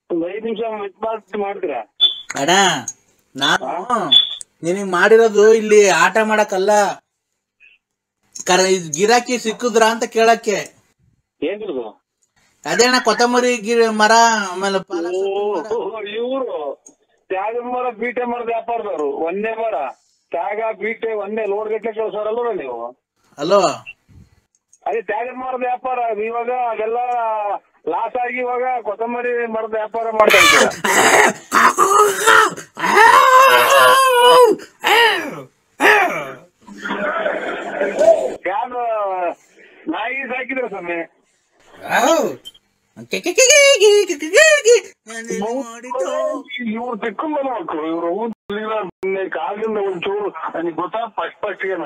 Speaker 2: 5 ನಿಮಿಷ ಮಾಡ್ತೀರಾ
Speaker 3: ಅಣ್ಣ? ನಾನು ನಿನಗ್ ಮಾಡಿರೋದು ಇಲ್ಲಿ ಆಟ ಮಾಡಕ್ಕಲ್ಲ, ಗಿರಾಕಿ ಸಿಕ್ಕುದ್ರ ಅಂತ ಕೇಳಕ್ಕೆ. ಅದೇ ಅಣ್ಣ, ಕೊತ್ತಂಬರಿ ಮರ, ಆಮೇಲೆ
Speaker 2: ಇವರು ತ್ಯಾಗ ಮರ, ಬೀಟೆ ಮರದ ವ್ಯಾಪಾರದವರು. ಒಂದೇ ಮರ ತ್ಯಾಗ, ಬೀಟೆ ಒಂದೇ ಲೋಡ್ ಗಟ್ಟಲೆ ಕೆಲಸರಲ್ವ ನೀವು?
Speaker 3: ಹಲೋ,
Speaker 2: ಅದೇ ತ್ಯಾಗ ಮರದ ವ್ಯಾಪಾರ. ಇವಾಗ ಅದೆಲ್ಲ ಲಾಸ್ ಆಗಿ ಇವಾಗ ಕೊತ್ತಂಬರಿ ಮರದ ವ್ಯಾಪಾರ ಮಾಡ್ತಾ ಇದ್ದೀರಾ? ಯಾರು ನಾಯಿ ಸಾಕಿದ್ರ ಸ್ವಾಮಿ? ಇವ್ರು ತಿಕ್ಕೊಂಡ್ ಮಕ್ಕಳು. ಇವ್ರು ಕಾಲಿಂದ ಒಂಚೂರು ನನಗೆ ಗೊತ್ತಾ ಫಸ್ಟ್ಗೆ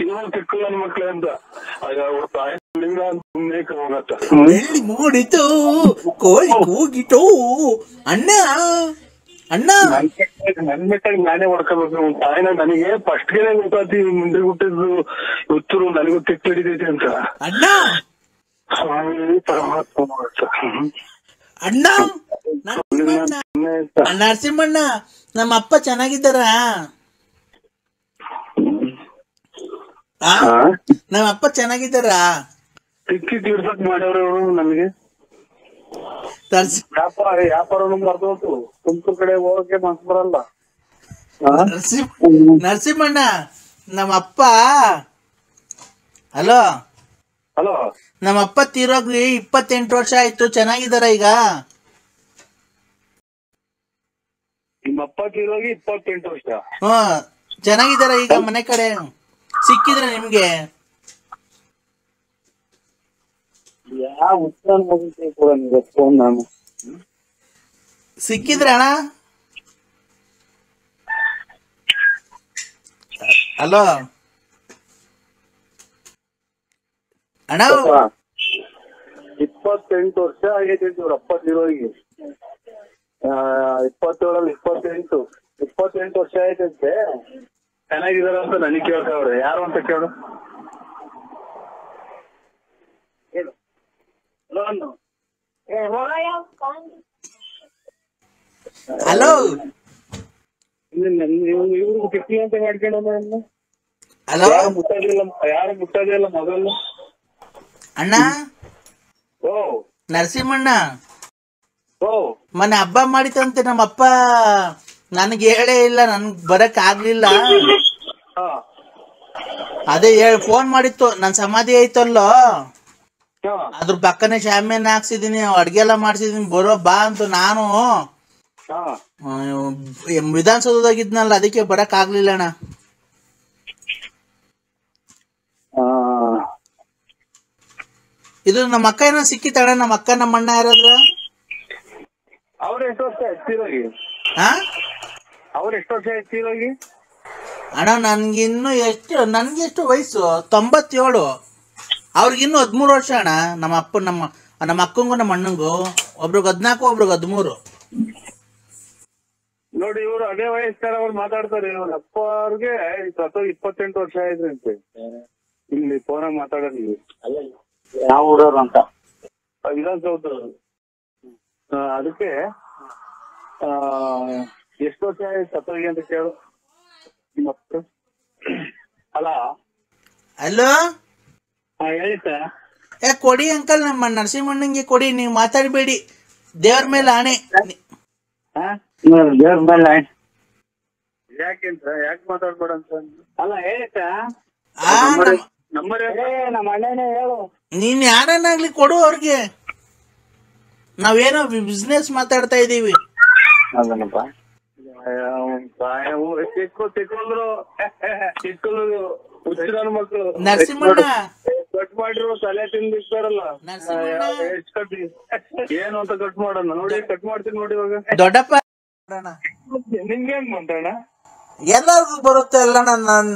Speaker 2: ಇವ್ರು ತಿಕ್ಕಲ್ಲ ನನ್ನ ಮಕ್ಳು ಅಂತ.
Speaker 3: ಮೂಡಿತು ಕೋಳಿ ಕೂಗಿತು. ಅಣ್ಣ ಅಣ್ಣ
Speaker 2: ನನ್ ಮೆಟ್ಟಾಗಿ ನಾನೇ ಹೊಡ್ಕೋಬೇಕು. ತಾಯಿನ ನನಗೆ ಫಸ್ಟ್ಗೆ ಗೊತ್ತಾತಿ ಮುಂದೆ ಹುಟ್ಟಿದ್ದು ಹುಚ್ಚರು ನನಗೂ ತಿಕ್ಕು ಹಿಡಿದೈತಿ ಅಂತ.
Speaker 3: ಅಣ್ಣ ಅಣ್ಣ ನರಸಿಂಹಣ್ಣ, ನಮ್ಮ ಅಪ್ಪ ಚೆನ್ನಾಗಿದ್ದಾರ? ನಮ್ಮ ಅಪ್ಪ ಚೆನ್ನಾಗಿದ್ದಾರಾ?
Speaker 2: ಟಿಕ್ಕಿ ತೀರ್ಸಕ್ ಮಾಡ್ಯವ್ರ ಇವರು ನಮಗೆ ವ್ಯಾಪಾರ ಮರ್ತೋತು. ತುಮಕೂರು ಕಡೆ ಹೋಗಕ್ಕೆ ಮನ್ಸು ಬರಲ್ಲ.
Speaker 3: ನರಸಿಂಹಣ್ಣ ನಮ್ಮ ಅಪ್ಪ ಹಲೋ
Speaker 2: ಹಲೋ
Speaker 3: ನಮ್ಮ ಅಪ್ಪ ತೀರೋಗ್ರಿ 28 ವರ್ಷ ಆಯ್ತು. ಚೆನ್ನಾಗಿದ್ದಾರ ಈಗ?
Speaker 2: ನಿಮ್ಮ ಅಪ್ಪ ತೀರೋಗಿ 28 ವರ್ಷ.
Speaker 3: ಚೆನ್ನಾಗಿದ್ದಾರ ಈಗ? ಮನೆ ಕಡೆ ಸಿಕ್ಕಿದ್ರ ನಿಮ್ಗೆ?
Speaker 2: ಯಾವ ಫೋನ್ ನಾನು
Speaker 3: ಸಿಕ್ಕಿದ್ರ ಅಣ್ಣ? ಹಲೋ ಅಣ್ಣ
Speaker 2: 28 ವರ್ಷ ಆಗೈತಿ ಇವ್ರ ಅಪ್ಪ ತೀರೋಗಿ. 27 28 ವರ್ಷ ಆಯ್ತಂತೆ. ಚೆನ್ನಾಗಿದಾರ ಅಂತ ನನಗೆ ಕೇಳ್ತಾವ್ರೆ. ಯಾರು ಅಂತ ಕೇಳು.
Speaker 3: ಹಲೋ
Speaker 2: ಇವ್ರು ಕಿಟ್ಟಿ ಅಂತ ಮಾಡ್ಕೊಂಡ
Speaker 3: ಹಲೋ
Speaker 2: ಯಾರು ಮುಟ್ಟೋದಿಲ್ಲ ಮೊದಲು.
Speaker 3: ಅಣ್ಣ
Speaker 2: ಓ
Speaker 3: ನರಸಿಂಹಣ್ಣ
Speaker 2: ಓ
Speaker 3: ಮೊನ್ನೆ ಹಬ್ಬ ಮಾಡಿತಂತೆ ನಮ್ಮಪ್ಪ. ನನ್ಗೆ ಹೇಳೇ ಇಲ್ಲ, ನನ್ಗ್ ಬರಕ್ ಆಗ್ಲಿಲ್ಲ. ಅದೇ ಫೋನ್ ಮಾಡಿತ್ತು. ನನ್ ಸಮಾಧಿ ಐತಲ್ಲೋ ಅದ್ರ ಪಕ್ಕನೆ ಶಾಮಿಯಾನ ಹಾಕ್ಸಿದೀನಿ, ಅಡ್ಗೆ ಎಲ್ಲ ಮಾಡ್ಸಿದೀನಿ, ಬರೋ ಬಾ ಅಂತ. ನಾನು ವಿಧಾನಸೌಧದಾಗಿದ್ನಲ್ಲ, ಅದಕ್ಕೆ ಬರಕ್ ಆಗ್ಲಿಲ್ಲ ಅಣ್ಣ. ಇದು ನಮ್ಮ ಅಕ್ಕ ಏನೋ ಸಿಕ್ಕಿತಣ್ಣ. ನಮ್ಮ ಅಕ್ಕ ನಮ್ಮ ಅಣ್ಣ ಯಾರಾದ್ರ?
Speaker 2: ಅವ್ರ ಎಷ್ಟು ವರ್ಷ ಎತ್ತಿರೋಗಿ? ಅವ್ರ ಎಷ್ಟು ವರ್ಷ ಎತ್ತಿರೋಗಿ?
Speaker 3: ಅಣ್ಣ ನನ್ಗಿನ್ನು ನನ್ಗೆಷ್ಟು ವಯಸ್ಸು? 97. ಅವ್ರಿಗಿನ್ನು 13 ವರ್ಷ ಅಣ್ಣ. ನಮ್ಮ ಅಪ್ಪ ನಮ್ಮ ಅಕ್ಕಂಗೂ ನಮ್ಮ ಅಣ್ಣಂಗೂ ಒಬ್ರಿಗೆ 14 ಒಬ್ರಿಗೆ 13.
Speaker 2: ನೋಡಿ ಇವ್ರು ಅದೇ ವಯಸ್ಸಾರ ಅವ್ರು ಮಾತಾಡ್ತಾರೆ. ಇವ್ರ ಅಪ್ಪ ಅವ್ರಿಗೆ 28 ವರ್ಷ ಆಯ್ತಂತೆ. ಇಲ್ಲಿ ಫೋನಾಗ ಮಾತಾಡೋದು ಯಾವ ಊರವ್ರು ಅಂತ ವಿಧಾನಸೌಧ. ಅದಕ್ಕೆ ಎಷ್ಟು ವರ್ಷ ಆಯ್ತು ಸತ್ತೋಗಿ ಅಂತ ಕೇಳು ನಿಮ್ಮಪ್ಪ. ಅಲ್ಲ
Speaker 3: ಹಲೋ
Speaker 2: ಹೇಳಿ ಸರ್.
Speaker 3: ಕೊಡಿ ಅಂಕಲ್, ನಮ್ಮ ನರಸಿಂಹಣ್ಣಂಗೆ ಕೊಡಿ. ನೀವು ಮಾತಾಡಬೇಡಿ, ದೇವ್ರ ಮೇಲೆ ಆಣೆ.
Speaker 2: ದೇವ್ರ ಮೇಲೆ ಯಾಕೆಂತ ಯಾಕೆ ಮಾತಾಡ್ಬೇಡ ಅಂತ ಅಲ್ಲ ಹೇಳಿ ಸರ್. ನಮ್ಮ ಅಣ್ಣನೇ ಹೇಳು.
Speaker 3: ನೀನ್ ಯಾರನ್ನಾಗ್ಲಿ ಕೊಡು ಅವ್ರಿಗೆ. ನಾವೇನೋ ಬಿಸ್ನೆಸ್ ಮಾತಾಡ್ತಾ ಇದೀವಿ.
Speaker 2: ಅದನ್ನಪ್ಪ ಹುಚ್ಚಿನ ಮಕ್ಕಳು
Speaker 3: ನರಸಿಂಹಣ್ಣ
Speaker 2: ಕಟ್ ಮಾಡಿರೋ ತಲೆ ತಿಂದಿರ್ತಾರಲ್ಲ. ಎಷ್ಟು ಕಟ್ಟಿ ಏನು ಅಂತ ಕಟ್ ಮಾಡೋಣ ನೋಡಿ. ಕಟ್ ಮಾಡ್ತೀನಿ ನೋಡಿ ಇವಾಗ.
Speaker 3: ದೊಡ್ಡಪ್ಪ
Speaker 2: ನಿಮ್ಗೆ ಹೆಂಗ್ ಬಂತಣ್ಣ?
Speaker 3: ಎಲ್ಲಾರ್ಗು ಬರುತ್ತೆ ಅಲ್ಲ. ನನ್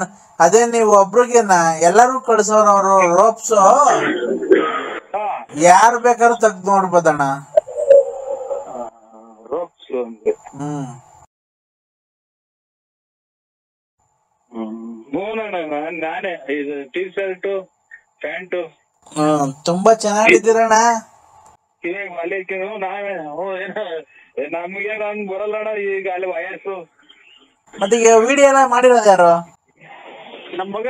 Speaker 3: ಅದೇ ನೀವು ಒಬ್ರಿಗೇನ ಎಲ್ಲಾರು ಕಳ್ಸೋರು. ಅವರು ರೋಪ್ಸು ಯಾರು ಬೇಕಾದ್ರೂ ತೆಗ್ದು ನೋಡ್ಬೋದಣ್ಣ.
Speaker 2: ರೋಪ್ಸು ನಾನೇ ಇದು ಟೀ ಶರ್ಟ್ ಪ್ಯಾಂಟು
Speaker 3: ತುಂಬಾ ಚೆನ್ನಾಗಿದ್ದೀರಣ್ಣ.
Speaker 2: ಇವಾಗ ಮಲಿಕಿನು ನಾವೇ ನಮ್ಗೆ ಹಂಗ್ ಬರಲ್ಲಣ್ಣ. ಈಗ ಅಲ್ಲಿ ವಯಸ್ಸು.
Speaker 3: ಮತ್ತೆ ಈಗ ವಿಡಿಯೋ ಎಲ್ಲ ಮಾಡಿರೋದು ಯಾರು?
Speaker 2: ನಮ್ ಮಗ.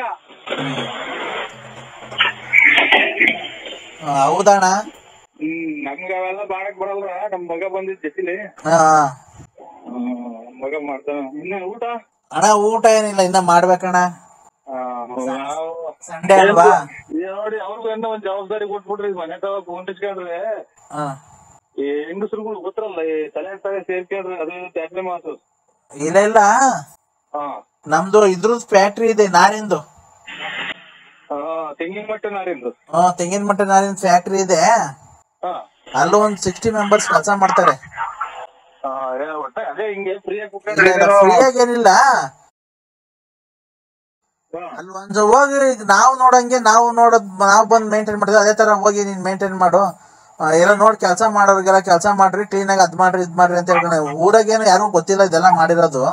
Speaker 3: ಹೌದಣ್ಣ.
Speaker 2: ನಮ್ಗ ಅವೆಲ್ಲ ಮಾಡಕ್ ಬರಲ್ಲ. ನಮ್ ಮಗ ಬಂದಿದ್ ಜೊತೆಲಿ ಮಗ ಮಾಡ್ತಾನ. ಇನ್ನ ಊಟ
Speaker 3: ಅಣ್ಣ? ಊಟ ಏನಿಲ್ಲ, ಇನ್ನ ಮಾಡ್ಬೇಕಣ್ಣ. ಸಂಡೇ ಅಲ್ವಾ?
Speaker 2: ನೋಡಿ ಅವ್ರಿಗೂ ಏನೋ ಒಂದ್ ಜವಾಬ್ದಾರಿ ಕೊಟ್ಬಿಡ್ರಿ. ಮನೆ ತಗ ಕುಂಟಿಸ್ಕೊಂಡ್ರೆ ಈ ಹೆಂಗಸ್ರುಗಳು ಗೊತ್ತರಲ್ಲ, ಈ ತಲೆ ಸೇರ್ಕೊಂಡ್ರೆ ಅದು ತ್ಯಾಜ್ಯ ಮಾತು.
Speaker 3: ಇಲ್ಲ ಇಲ್ಲ, ನಮ್ದು ಇದ್ರದ್ದು ಫ್ಯಾಕ್ಟ್ರಿ ಇದೆ, ನಾರಿಂದು.
Speaker 2: ತೆಂಗಿನ ಮಟ್ಟ ನಾರಿಂದು.
Speaker 3: ತೆಂಗಿನ ಮಟ್ಟ ನಾರಿಂದು ಫ್ಯಾಕ್ಟ್ರಿ ಇದೆ. ಅಲ್ಲೂ ಒಂದ್ 60 ಮೆಂಬರ್ಸ್ ಕೆಲಸ ಮಾಡ್ತಾರೆ.
Speaker 2: ಅದೇ ಹಿಂಗೆ
Speaker 3: ಫ್ರೀಯಾಗಿ ಏನಿಲ್ಲ. ಅಲ್ಲಿ ಒಂದ್ ಹೋಗಿ ನಾವು ನೋಡಂಗೆ ನಾವು ಬಂದ್ ಮೇಂಟೈನ್ ಮಾಡ್ತೀವಿ. ಅದೇ ತರ ಹೋಗಿ ನೀನ್ ಮೇಂಟೈನ್ ಮಾಡು. ಎಲ್ಲ ನೋಡಿ ಕೆಲಸ ಮಾಡೋರಿಗೆಲ್ಲ ಕೆಲಸ ಮಾಡ್ರಿ, ಕ್ಲೀನ್ ಆಗಿ ಅದ್ ಮಾಡ್ರಿ ಇದ್ ಮಾಡ್ರಿ ಅಂತ ಹೇಳ್ಕೊಂಡ. ಊರಾಗೇನು ಯಾರಿಗೂ ಗೊತ್ತಿಲ್ಲ ಇದೆಲ್ಲ ಮಾಡಿರೋದು.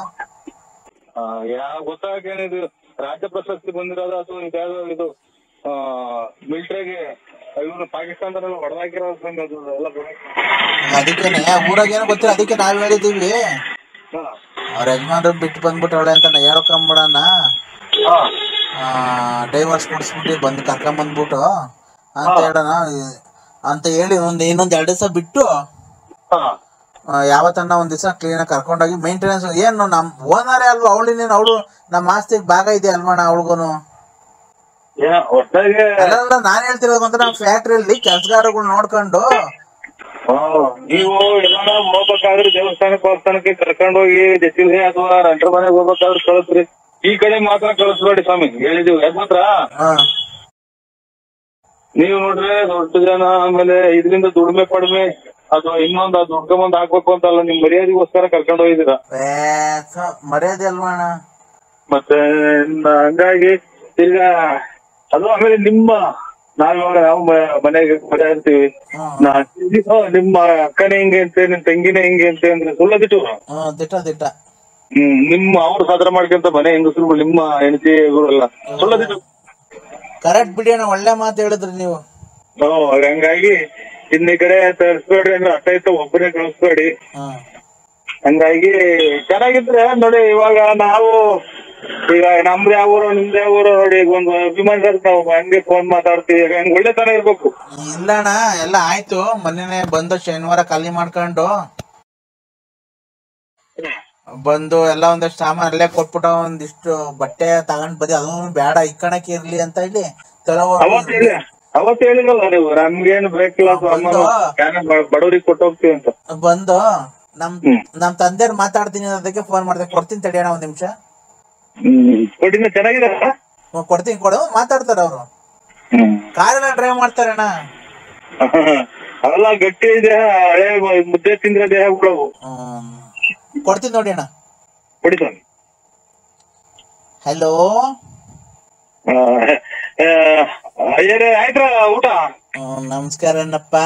Speaker 2: ಗೊತ್ತಾಗೇನಿದು ರಾಜ್ಯ ಪ್ರಶಸ್ತಿ ಬಂದಿರೋದು ಅಥವಾ ಇದು ಮಿಲಿಟರಿಗೆ ಇವ್ರು ಪಾಕಿಸ್ತಾನದಲ್ಲ ಹೊಡೆದಾಕಿರೋದು ಎಲ್ಲ.
Speaker 3: ಅದಕ್ಕೇನೆ ಊರಾಗೇನು ಗೊತ್ತಿಲ್ಲ, ಅದಕ್ಕೆ ನಾವ್ ಹೇಳಿದೀವಿ. ಅವ್ರ ಯಜಮಾನ್ರು ಬಿಟ್ಟು ಬಂದ್ಬಿಟ್ಟವಳೆ ಅಂತ ಹೇಳ್ಕೊಂಬಿಡಣ. ಡೈವರ್ಸ್ ಕೊಡಿಸ್ಬಿಟ್ಟು ಬಂದು ಕರ್ಕೊಂಬಂದ್ಬಿಟ್ಟು ಅಂತ ಹೇಳೋಣ ಅಂತ ಹೇಳಿ ಇನ್ನೊಂದು 2 ದಿವಸ ಬಿಟ್ಟು ಯಾವತ್ತನ್ನ ಒಂದ್ ದಿವಸ ಕ್ಲೀನಾಗಿ ಕರ್ಕೊಂಡೋಗಿ ಮೇಂಟೆನೆನ್ಸ್ ಏನು ನಮ್ ಓನರೇ ಅಲ್ವಾ ಅವಳಿನೇನು ಅವಳು ನಮ್ಮ ಆಸ್ತಿಗೆ ಭಾಗ ಇದೆ ಅಲ್ವಣ್ಣ ಅವಳಿಗೂನು. ಅಲ್ಲ ನಾನ್ ಹೇಳ್ತಿರೋದು ಅಂತ ನಮ್ಮ ಫ್ಯಾಕ್ಟ್ರಿಯಲ್ಲಿ ಕೆಲಸಗಾರಗಳು ನೋಡ್ಕೊಂಡು
Speaker 2: ನೀವು ಎಲ್ಲ ಹೋಗ್ಬೇಕಾದ್ರೆ ದೇವಸ್ಥಾನಕ್ಕೆ ಕರ್ಕೊಂಡು ಹೋಗಿ ಜೊತೆ ಅಥವಾ ರಂಟ್ರ ಮನೆಗೆ ಹೋಗ್ಬೇಕಾದ್ರೆ ಕಳಿಸ್ರಿ. ಈ ಕಡೆ ಮಾತ್ರ ಕಳಿಸ್ಬೇಡಿ ಸ್ವಾಮಿ, ಹೇಳಿದೀವಿ. ಯಾಕೆ ಮಾತ್ರ ನೀವು ನೋಡ್ರೆ ದೊಡ್ಡ ಜನ ಆಮೇಲೆ ಇದರಿಂದ ದುಡಿಮೆ ಪಡಿಮೆ ಅಥವಾ ಇನ್ನೊಂದು ಅದು ದುಡ್ಕೊಂಬಂದ್ ಹಾಕ್ಬೇಕು ಅಂತಲ್ಲ, ನಿಮ್ ಮರ್ಯಾದೆಗೋಸ್ಕರ ಕರ್ಕೊಂಡು ಹೋಗಿದ್ದೀರಾ.
Speaker 3: ಮರ್ಯಾದೆ ಅಲ್ವಣ್ಣ.
Speaker 2: ಮತ್ತೆ ಹಂಗಾಗಿ ಈಗ ಅದು ಆಮೇಲೆ ನಾವಿವಾಗ ಯಾವ ಮನೆಗೆ ಮನೆ ಇರ್ತೀವಿ, ನಿಮ್ಮ ಅಕ್ಕನೇ ಹಿಂಗೆ ಅಂತೆ ನಿಮ್ ತಂಗಿನೇ ಹಿಂಗೆ ಅಂತೆ ಅಂದ್ರೆ ಸುಳ್ಳದಿಟ್ಟು ನಿಮ್ಮ ಅವ್ರು ಸಾಧನ ಮಾಡ್ಕೊಂತ ಮನೆ ಹೆಂಗಸರು ನಿಮ್ಮ ಹೆಂಡತಿ ಎಲ್ಲ ಸುಳ್ಳದಿಟ್ಟು.
Speaker 3: ಕರೆಕ್ಟ್ ಬಿಡಿ ಅಣ್ಣ, ಒಳ್ಳೆ ಮಾತು ಹೇಳಿದ್ರಿ ನೀವು.
Speaker 2: ಹಂಗಾಗಿ ಇನ್ನ ಈ ಕಡೆ ತರಿಸ್ಬೇಡ್ರಿ ಅಂದ್ರೆ ಅಟ್ಟ ಇತ್ತ ಒಬ್ಬರೇ ಕಳಿಸ್ಬೇಡಿ. ಹಂಗಾಗಿ ಚೆನ್ನಾಗಿದ್ರೆ ನೋಡಿ, ಇವಾಗ ನಾವು ಈಗ ನಮ್ದು ಯಾವ ಊರು ನಿಮ್ದು ಯಾವ ಊರು ನೋಡಿ, ಈಗ ಒಂದು ಅಭಿಮಾನ ನಾವು ಹಂಗೆ ಫೋನ್ ಮಾತಾಡ್ತೀವಿ, ಹಂಗೆ ಒಳ್ಳೆತನ ಇರ್ಬೇಕು.
Speaker 3: ಇಲ್ಲಣ್ಣ ಎಲ್ಲ ಆಯ್ತು, ಮೊನ್ನೆ ಬಂದು ಶನಿವಾರ ಖಾಲಿ ಮಾಡ್ಕೊಂಡು ಬಂದು ಎಲ್ಲ ಒಂದಷ್ಟು ಸಾಮಾನು ಅಲ್ಲೇ ಕೊಟ್ಬಿಟ್ಟು ಒಂದಿಷ್ಟು ಬಟ್ಟೆ ತಗೊಂಡ್ ಬದಿ ಅದನ್ನು ಬೇಡ ಇಕ್ಕಣಕ್ಕೆ ಇರ್ಲಿ ಅಂತ ಹೇಳಿ
Speaker 2: ಅವತ್ತು ಹೇಳಿರಲ್ಲ ನೀವು ನಮ್ಗೇನು ಬೇಕಿಲ್ಲ ಬಡವರಿಗೆ ಕೊಟ್ಟು ಹೋಗ್ತೀವಿ ಅಂತ.
Speaker 3: ಬಂದು ನಮ್ ತಂದೆಯವ್ರು ಮಾತಾಡ್ತೀನಿ ಅದಕ್ಕೆ ಫೋನ್ ಮಾಡ್ದೆ, ಕೊಡ್ತೀನಿ ತಡಿಯೋಣ 1 ನಿಮಿಷ.
Speaker 2: ಚೆನ್ನಾಗಿದೆ,
Speaker 3: ಕೊಡ್ತೀನಿ ಕೊಡು ಮಾತಾಡ್ತಾರ ಅವರು. ಕಾರೆಲ್ಲ ಡ್ರೈವ್ ಮಾಡ್ತಾರಣ್ಣ.
Speaker 2: ಅವೆಲ್ಲ ಗಟ್ಟಿ ದೇಹ, ಹಳೆ ಮುದ್ದೆ ತಿಂದ್ರೆ ದೇಹ ಬಿಡವು.
Speaker 3: ಕೊಡ್ತೀನಿ ನೋಡಿ ಅಣ್ಣ.
Speaker 2: ಕೊಡಿ ಸ್ವಾಮಿ.
Speaker 3: ಹಲೋ
Speaker 2: ಆಯ್ತಾ ಊಟ?
Speaker 3: ನಮಸ್ಕಾರ ಅಣ್ಣಪ್ಪ.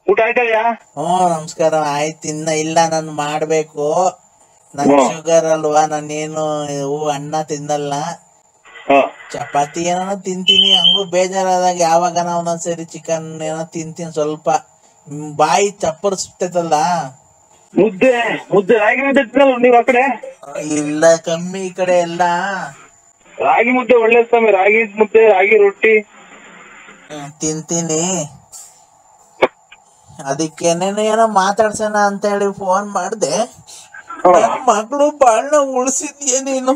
Speaker 2: ಊಟ ಆಯ್ತಯ್ಯ?
Speaker 3: ನಮಸ್ಕಾರ. ಆಯ್ತು, ಇನ್ನ ಇಲ್ಲ, ನಾನು ಮಾಡ್ಬೇಕು. ನನ್ ಶುಗರ್ ಅಲ್ವಾ, ನಾನೇನು ಅನ್ನ ತಿನ್ನಲ್ಲ, ಚಪಾತಿ ಏನೋ ತಿಂತೀನಿ. ಹಂಗೂ ಬೇಜಾರಾದಾಗ ಯಾವಾಗ ಒಂದೊಂದ್ಸರಿ ಚಿಕನ್ ಏನೋ ತಿಂತೀನಿ ಸ್ವಲ್ಪ. ಬಾಯಿ ಚಪ್ಪರ್ಸ್ತೈತಲ್ಲ.
Speaker 2: ಮುದ್ದೆ ರಾಗಿ ಮುದ್ದೆ ನೀವ್ ಆ ಕಡೆ?
Speaker 3: ಇಲ್ಲ, ಕಮ್ಮಿ ಈ ಕಡೆ ಎಲ್ಲ.
Speaker 2: ರಾಗಿ ಮುದ್ದೆ ಒಳ್ಳೆ ಸ್ವಾಮಿ, ರಾಗಿ ಮುದ್ದೆ ರಾಗಿ ರೊಟ್ಟಿ
Speaker 3: ತಿಂತೀನಿ. ಅದಕ್ಕೇನೇನು ಏನೋ ಮಾತಾಡ್ಸೋಣ ಅಂತ ಹೇಳಿ ಫೋನ್ ಮಾಡ್ದೆ. ನನ್ ಮಗಳು ಬಾಳ್ನ ಉಳಿಸಿದ್ಯೇ ನೀನು.